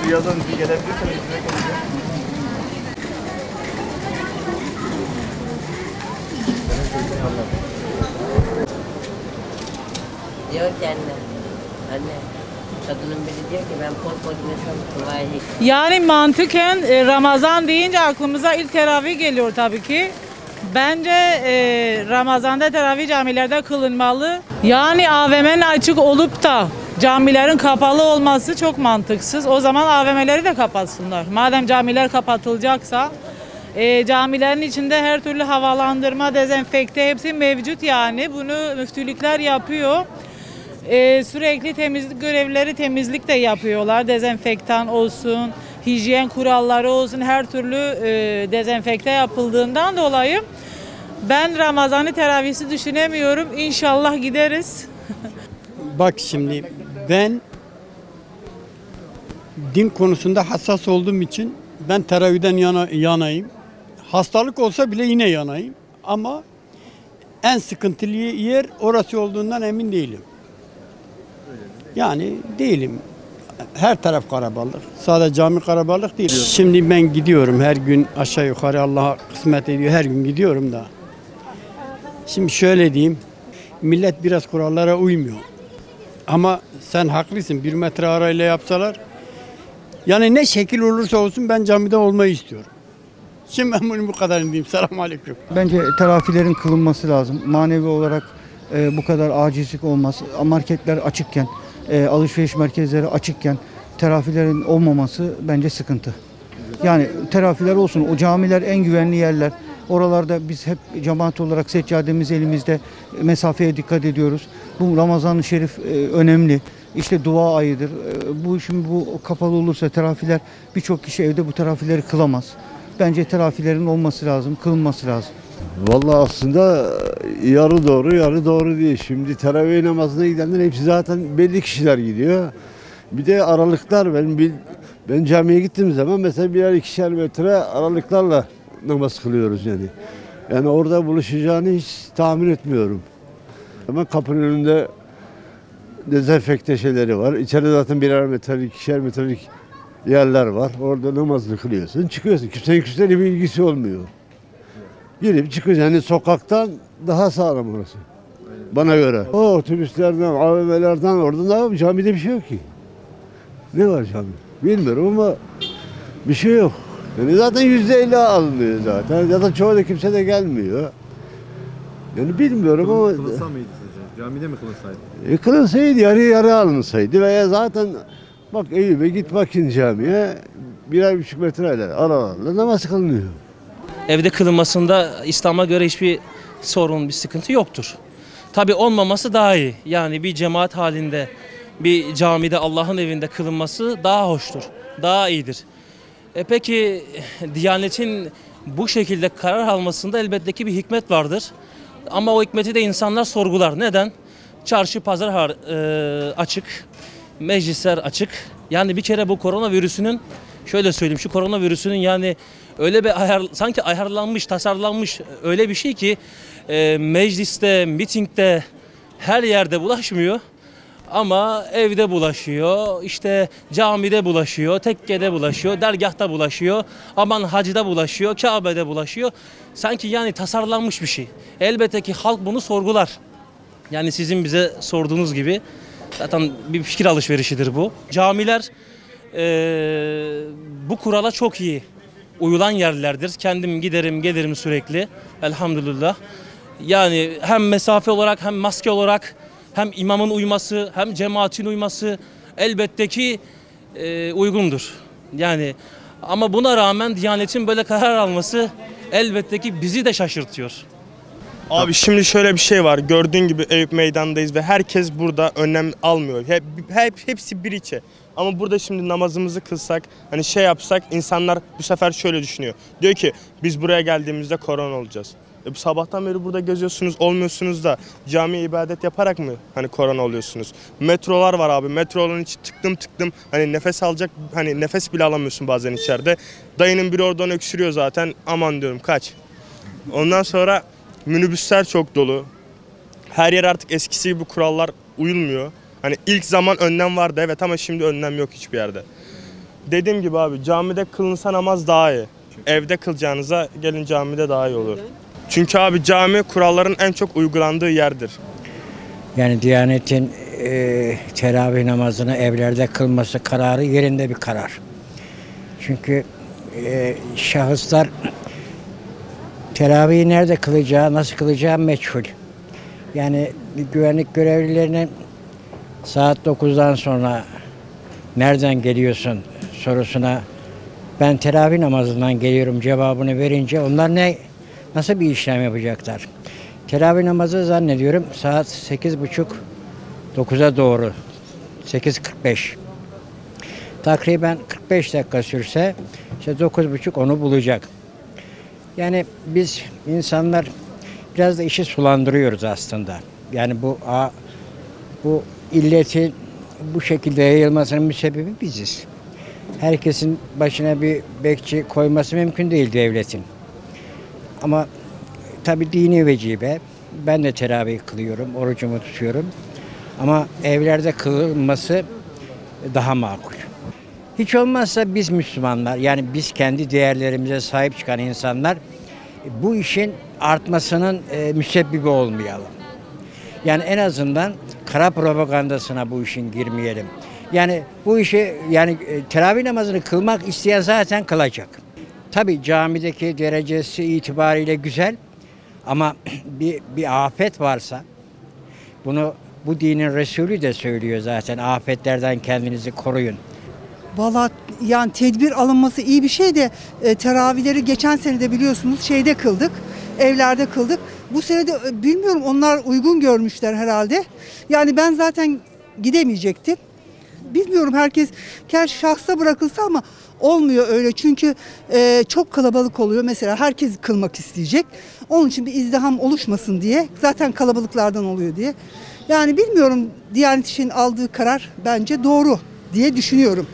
Rüyadan bir gelebilirseniz bize konuşalım. Diyor ki anne, kadının biri diyor ki ben postmodern kolay. Yani mantıken Ramazan deyince aklımıza ilk teravih geliyor tabii ki. Bence Ramazan'da teravih camilerde kılınmalı. Yani AVM'nin açık olup da camilerin kapalı olması çok mantıksız. O zaman AVM'leri de kapatsınlar. Madem camiler kapatılacaksa camilerin içinde her türlü havalandırma, dezenfekte hepsi mevcut yani. Bunu müftülükler yapıyor. Sürekli temizlik görevlileri temizlik de yapıyorlar. Dezenfektan olsun, hijyen kuralları olsun, her türlü dezenfekte yapıldığından dolayı ben Ramazan'ı teravihsi düşünemiyorum. İnşallah gideriz. Bak şimdi ben din konusunda hassas olduğum için ben teravihden yanayım. Hastalık olsa bile yine yanayım. Ama en sıkıntılı yer orası olduğundan emin değilim. Yani değilim. Her taraf karabalık. Sadece cami karabalık değil. Şimdi ben gidiyorum her gün aşağı yukarı Allah kısmet ediyor. Her gün gidiyorum da. Şimdi şöyle diyeyim. Millet biraz kurallara uymuyor. Ama sen haklısın. 1 metre arayla yapsalar. Yani ne şekil olursa olsun ben camide olmayı istiyorum. Şimdi ben bunu bu kadar diyeyim. Selamünaleyküm. Bence teravihlerin kılınması lazım. Manevi olarak bu kadar acizlik olmaz. Marketler açıkken, alışveriş merkezleri açıkken teravihlerin olmaması bence sıkıntı. Yani teravihler olsun. O camiler en güvenli yerler. Oralarda biz hep cemaat olarak seccademiz elimizde, mesafeye dikkat ediyoruz. Bu Ramazan-ı Şerif önemli. İşte dua ayıdır. Şimdi bu kapalı olursa teravihler, birçok kişi evde bu teravihleri kılamaz. Bence teravihlerin olması lazım, kılınması lazım. Vallahi aslında yarı doğru, yarı doğru değil. Şimdi teravih namazına gidenler hepsi zaten belli kişiler gidiyor. Bir de aralıklar, ben camiye gittiğim zaman mesela birer 2'şer metre aralıklarla namaz kılıyoruz yani. Yani orada buluşacağını hiç tahmin etmiyorum. Ama kapının önünde dezenfekte şeyleri var. İçeride zaten birer metrelik, 2'şer metrelik yerler var. Orada namazını kılıyorsun, çıkıyorsun. Kimsenin bir ilgisi olmuyor. Girip çıkıyorsun. Yani sokaktan daha sağlam orası. Bana göre. O otobüslerden, AVM'lerden orada ne yapayım? Camide bir şey yok ki. Ne var cami? Bilmiyorum ama bir şey yok. Yani zaten %50 alınıyor zaten. Zaten çoğu da kimse de gelmiyor. Yani bilmiyorum ama... Kılınsa mıydı sizce? Camide mi kılınsaydı? Kılınsaydı, yarı alınsaydı veya zaten bak Eyüp'e git bakın camiye 1,5 metreyle aralarla namaz kılınıyor. Evde kılınmasında İslam'a göre hiçbir sorun, bir sıkıntı yoktur. Tabii olmaması daha iyi. Yani bir cemaat halinde bir camide Allah'ın evinde kılınması daha hoştur, daha iyidir. Peki Diyanet'in bu şekilde karar almasında elbette ki bir hikmet vardır. Ama o hikmeti de insanlar sorgular. Neden? Çarşı, pazar açık, meclisler açık. Yani bir kere bu koronavirüsünün, şöyle söyleyeyim, şu koronavirüsünün yani öyle bir sanki ayarlanmış, tasarlanmış öyle bir şey ki mecliste, mitingde her yerde bulaşmıyor. Ama evde bulaşıyor, işte camide bulaşıyor, tekkede bulaşıyor, dergahta bulaşıyor, aman hacda bulaşıyor, Kabe'de bulaşıyor. Sanki yani tasarlanmış bir şey. Elbette ki halk bunu sorgular. Yani sizin bize sorduğunuz gibi zaten bir fikir alışverişidir bu. Camiler bu kurala çok iyi uyulan yerlerdir. Kendim giderim gelirim sürekli elhamdülillah. Yani hem mesafe olarak hem maske olarak hem imamın uyması hem cemaatin uyması elbette ki uygundur. Yani ama buna rağmen Diyanet'in böyle karar alması elbette ki bizi de şaşırtıyor. Abi şimdi şöyle bir şey var. Gördüğün gibi Eyüp Meydan'dayız ve herkes burada önlem almıyor. Hepsi bir içe. Ama burada şimdi namazımızı kılsak, hani şey yapsak insanlar bu sefer şöyle düşünüyor. Diyor ki biz buraya geldiğimizde korona olacağız. Bu sabahtan beri burada geziyorsunuz, olmuyorsunuz da camiye ibadet yaparak mı hani korona oluyorsunuz? Metrolar var abi. Metroların içi tıktım. Hani nefes alacak, hani nefes bile alamıyorsun bazen içeride. Dayının biri oradan öksürüyor zaten. Aman diyorum kaç. Ondan sonra minibüsler çok dolu. Her yer artık eskisi gibi kurallar uyulmuyor. Hani ilk zaman önlem vardı evet ama şimdi önlem yok hiçbir yerde. Dediğim gibi abi camide kılınsa namaz daha iyi. Evde kılacağınıza gelin camide daha iyi olur. Çünkü abi cami kuralların en çok uygulandığı yerdir. Yani Diyanet'in teravih namazını evlerde kılması kararı yerinde bir karar. Çünkü şahıslar teravihi nerede kılacağı, nasıl kılacağı meçhul. Yani güvenlik görevlilerinin saat 9'dan sonra nereden geliyorsun sorusuna ben teravih namazından geliyorum cevabını verince onlar nasıl bir işlem yapacaklar? Teravih namazı zannediyorum saat 8.30-9'a doğru 8.45. Takriben 45 dakika sürse işte 9.30 onu bulacak. Yani biz insanlar biraz da işi sulandırıyoruz aslında. Yani bu illetin bu şekilde yayılmasının müsebbibi biziz. Herkesin başına bir bekçi koyması mümkün değil devletin. Ama tabii dini vecibe. Ben de teravih kılıyorum, orucumu tutuyorum. Ama evlerde kılınması daha makul. Hiç olmazsa biz Müslümanlar, yani biz kendi değerlerimize sahip çıkan insanlar bu işin artmasının müsebbibi olmayalım. Yani en azından kara propagandasına bu işin girmeyelim. Yani bu işi teravih namazını kılmak isteyen zaten kılacak. Tabii camideki derecesi itibariyle güzel ama bir afet varsa bu dinin Resulü de söylüyor zaten afetlerden kendinizi koruyun. Vallahi yani tedbir alınması iyi bir şey de teravihleri geçen sene de biliyorsunuz şeyde kıldık, evlerde kıldık. Bu sene de bilmiyorum onlar uygun görmüşler herhalde. Yani ben zaten gidemeyecektim. Bilmiyorum herkes şahsa bırakılsa ama olmuyor öyle çünkü çok kalabalık oluyor. Mesela herkes kılmak isteyecek. Onun için bir izdiham oluşmasın diye zaten kalabalıklardan oluyor diye. Yani bilmiyorum Diyanet İşi'nin aldığı karar bence doğru diye düşünüyorum.